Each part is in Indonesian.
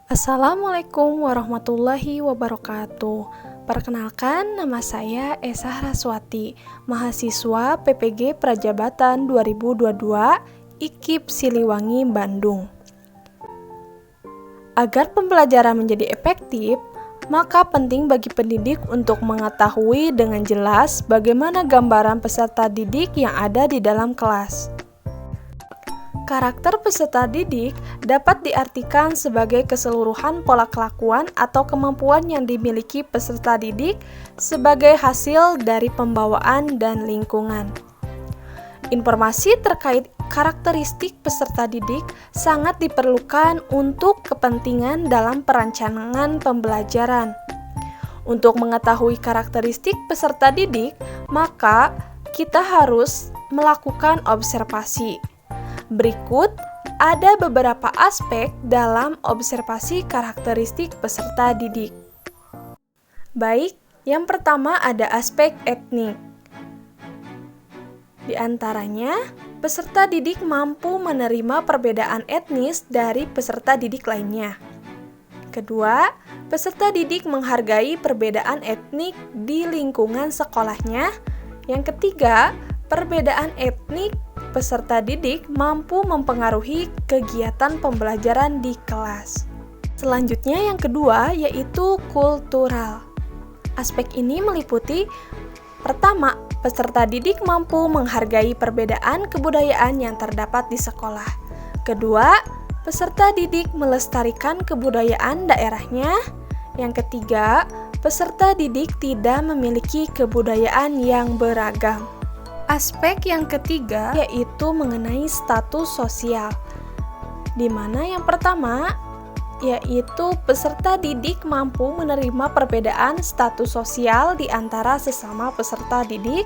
Assalamualaikum warahmatullahi wabarakatuh. Perkenalkan, nama saya Esa Raswati, mahasiswa PPG Prajabatan 2022, IKIP Siliwangi, Bandung. Agar pembelajaran menjadi efektif, maka penting bagi pendidik untuk mengetahui dengan jelas bagaimana gambaran peserta didik yang ada di dalam kelas. Karakter peserta didik dapat diartikan sebagai keseluruhan pola kelakuan atau kemampuan yang dimiliki peserta didik sebagai hasil dari pembawaan dan lingkungan. Informasi terkait karakteristik peserta didik sangat diperlukan untuk kepentingan dalam perencanaan pembelajaran. Untuk mengetahui karakteristik peserta didik, maka kita harus melakukan observasi. Berikut ada beberapa aspek dalam observasi karakteristik peserta didik. Baik, yang pertama ada aspek etnik. Di antaranya, peserta didik mampu menerima perbedaan etnis dari peserta didik lainnya. Kedua, peserta didik menghargai perbedaan etnik di lingkungan sekolahnya. Yang ketiga, perbedaan etnik peserta didik mampu mempengaruhi kegiatan pembelajaran di kelas. Selanjutnya yang kedua yaitu kultural. Aspek ini meliputi pertama, peserta didik mampu menghargai perbedaan kebudayaan yang terdapat di sekolah. Kedua, peserta didik melestarikan kebudayaan daerahnya. Yang ketiga, peserta didik tidak memiliki kebudayaan yang beragam. Aspek yang ketiga yaitu mengenai status sosial, di mana yang pertama yaitu peserta didik mampu menerima perbedaan status sosial di antara sesama peserta didik.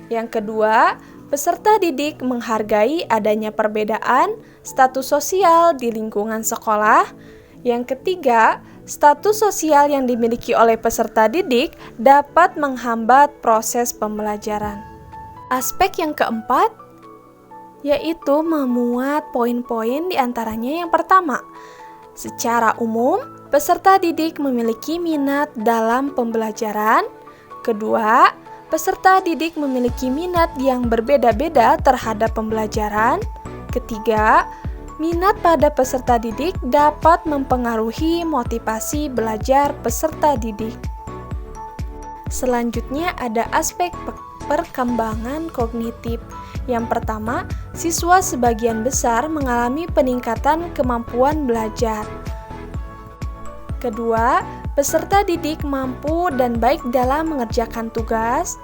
Yang kedua, peserta didik menghargai adanya perbedaan status sosial di lingkungan sekolah. Yang ketiga, status sosial yang dimiliki oleh peserta didik dapat menghambat proses pembelajaran. Aspek yang keempat yaitu memuat poin-poin diantaranya. Yang pertama, secara umum peserta didik memiliki minat dalam pembelajaran. Kedua, peserta didik memiliki minat yang berbeda-beda terhadap pembelajaran. Ketiga, minat pada peserta didik dapat mempengaruhi motivasi belajar peserta didik. Selanjutnya ada aspek perkembangan kognitif. Yang pertama, siswa sebagian besar mengalami peningkatan kemampuan belajar. Kedua, peserta didik mampu dan baik dalam mengerjakan tugas.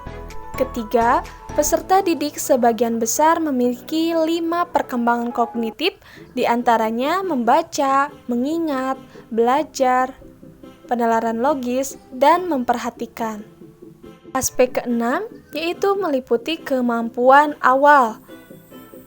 Ketiga, peserta didik sebagian besar memiliki 5 perkembangan kognitif, diantaranya membaca, mengingat, belajar, penalaran logis, dan memperhatikan. Aspek keenam yaitu meliputi kemampuan awal.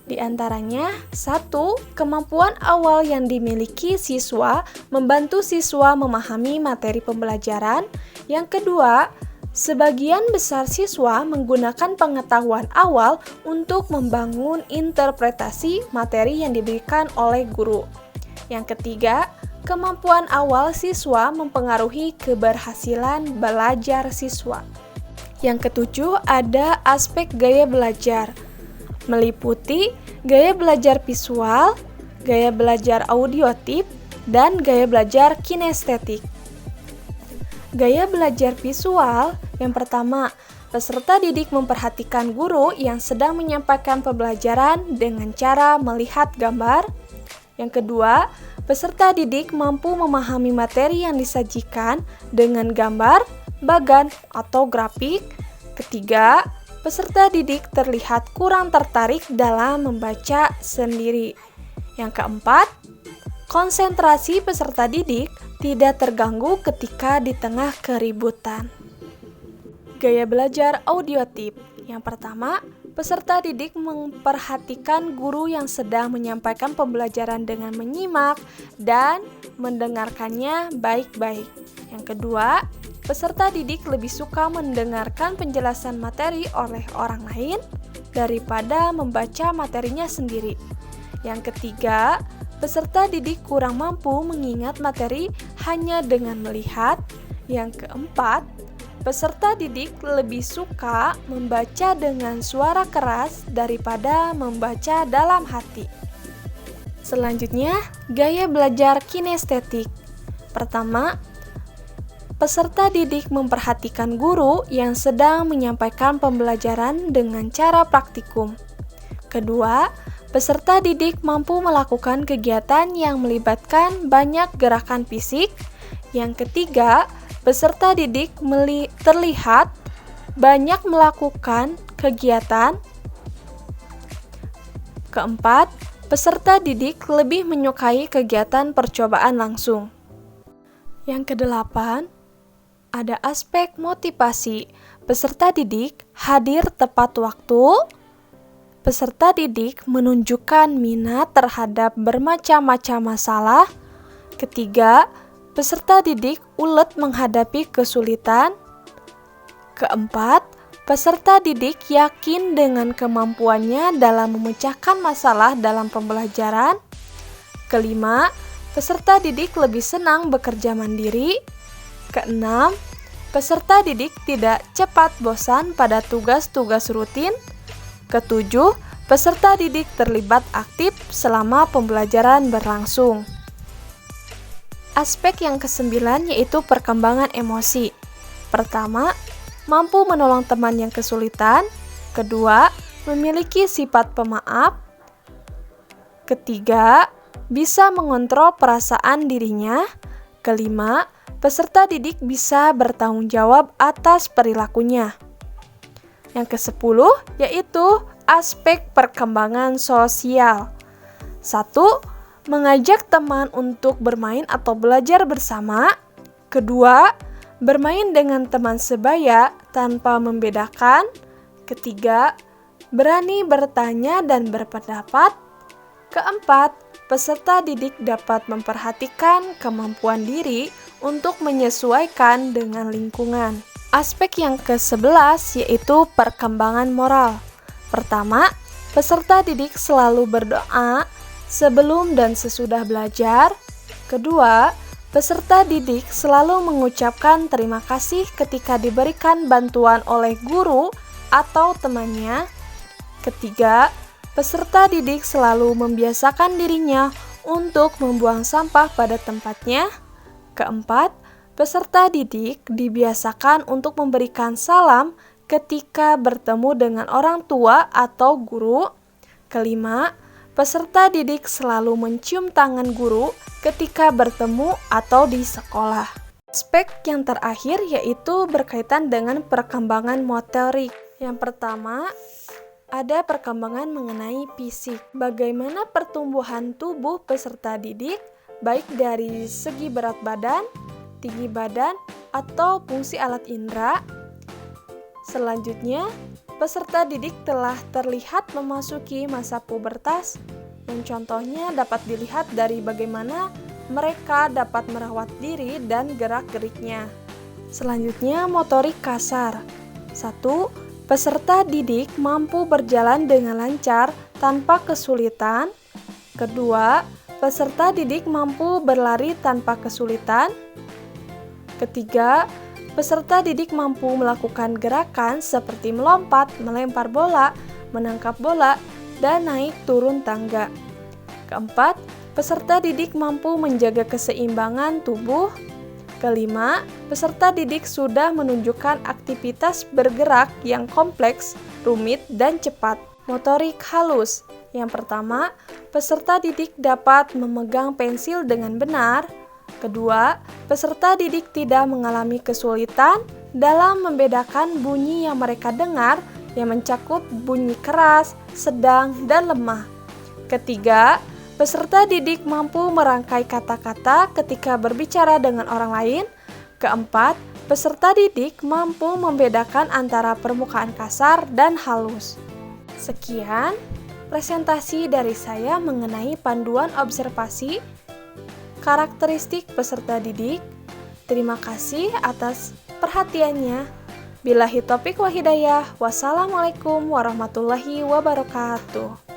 Di antaranya, 1. Kemampuan awal yang dimiliki siswa membantu siswa memahami materi pembelajaran. Yang kedua, sebagian besar siswa menggunakan pengetahuan awal untuk membangun interpretasi materi yang diberikan oleh guru. Yang ketiga, kemampuan awal siswa mempengaruhi keberhasilan belajar siswa. Yang ketujuh ada aspek gaya belajar, meliputi gaya belajar visual, gaya belajar audiotif, dan gaya belajar kinestetik. Gaya belajar visual, yang pertama, peserta didik memperhatikan guru yang sedang menyampaikan pembelajaran dengan cara melihat gambar. Yang kedua, peserta didik mampu memahami materi yang disajikan dengan gambar, bagan, atau grafik. Ketiga, peserta didik terlihat kurang tertarik dalam membaca sendiri. Yang keempat, konsentrasi peserta didik tidak terganggu ketika di tengah keributan. Gaya belajar audiotif. Yang pertama, peserta didik memperhatikan guru yang sedang menyampaikan pembelajaran dengan menyimak dan mendengarkannya baik-baik. Yang kedua, peserta didik lebih suka mendengarkan penjelasan materi oleh orang lain daripada membaca materinya sendiri. Yang ketiga, peserta didik kurang mampu mengingat materi hanya dengan melihat. Yang keempat, peserta didik lebih suka membaca dengan suara keras daripada membaca dalam hati. Selanjutnya, gaya belajar kinestetik. Pertama, peserta didik memperhatikan guru yang sedang menyampaikan pembelajaran dengan cara praktikum. Kedua, peserta didik mampu melakukan kegiatan yang melibatkan banyak gerakan fisik. Yang ketiga, peserta didik terlihat banyak melakukan kegiatan. Keempat, peserta didik lebih menyukai kegiatan percobaan langsung. Yang kedelapan, ada aspek motivasi. Peserta didik hadir tepat waktu. Peserta didik menunjukkan minat terhadap bermacam-macam masalah. Ketiga, peserta didik ulet menghadapi kesulitan. Keempat, peserta didik yakin dengan kemampuannya dalam memecahkan masalah dalam pembelajaran. Kelima, peserta didik lebih senang bekerja mandiri. Keenam, peserta didik tidak cepat bosan pada tugas-tugas rutin. Ketujuh, peserta didik terlibat aktif selama pembelajaran berlangsung. Aspek yang kesembilan yaitu perkembangan emosi. Pertama, mampu menolong teman yang kesulitan. Kedua, memiliki sifat pemaaf. Ketiga, bisa mengontrol perasaan dirinya. Kelima, peserta didik bisa bertanggung jawab atas perilakunya. Yang kesepuluh yaitu aspek perkembangan sosial. 1. Mengajak teman untuk bermain atau belajar bersama. Kedua, bermain dengan teman sebaya tanpa membedakan. Ketiga, berani bertanya dan berpendapat. Keempat, peserta didik dapat memperhatikan kemampuan diri untuk menyesuaikan dengan lingkungan. Aspek yang ke-11 yaitu perkembangan moral. Pertama, peserta didik selalu berdoa sebelum dan sesudah belajar. Kedua, peserta didik selalu mengucapkan terima kasih ketika diberikan bantuan oleh guru atau temannya. Ketiga, peserta didik selalu membiasakan dirinya untuk membuang sampah pada tempatnya. Keempat, peserta didik dibiasakan untuk memberikan salam ketika bertemu dengan orang tua atau guru. Kelima, peserta didik selalu mencium tangan guru ketika bertemu atau di sekolah. Aspek yang terakhir yaitu berkaitan dengan perkembangan motorik. Yang pertama, ada perkembangan mengenai fisik. Bagaimana pertumbuhan tubuh peserta didik, baik dari segi berat badan, tinggi badan, atau fungsi alat indera. Selanjutnya, peserta didik telah terlihat memasuki masa pubertas, yang contohnya dapat dilihat dari bagaimana mereka dapat merawat diri dan gerak-geriknya. Selanjutnya, motorik kasar. 1. Peserta didik mampu berjalan dengan lancar tanpa kesulitan. Kedua, peserta didik mampu berlari tanpa kesulitan. Ketiga, peserta didik mampu melakukan gerakan seperti melompat, melempar bola, menangkap bola, dan naik turun tangga. Keempat, peserta didik mampu menjaga keseimbangan tubuh. Kelima, peserta didik sudah menunjukkan aktivitas bergerak yang kompleks, rumit, dan cepat. Motorik halus. Yang pertama, peserta didik dapat memegang pensil dengan benar. Kedua, peserta didik tidak mengalami kesulitan dalam membedakan bunyi yang mereka dengar yang mencakup bunyi keras, sedang, dan lemah. Ketiga, peserta didik mampu merangkai kata-kata ketika berbicara dengan orang lain. Keempat, peserta didik mampu membedakan antara permukaan kasar dan halus. Sekian presentasi dari saya mengenai panduan observasi karakteristik peserta didik. Terima kasih atas perhatiannya. Billahi taufiq wa hidayah. Wassalamualaikum warahmatullahi wabarakatuh.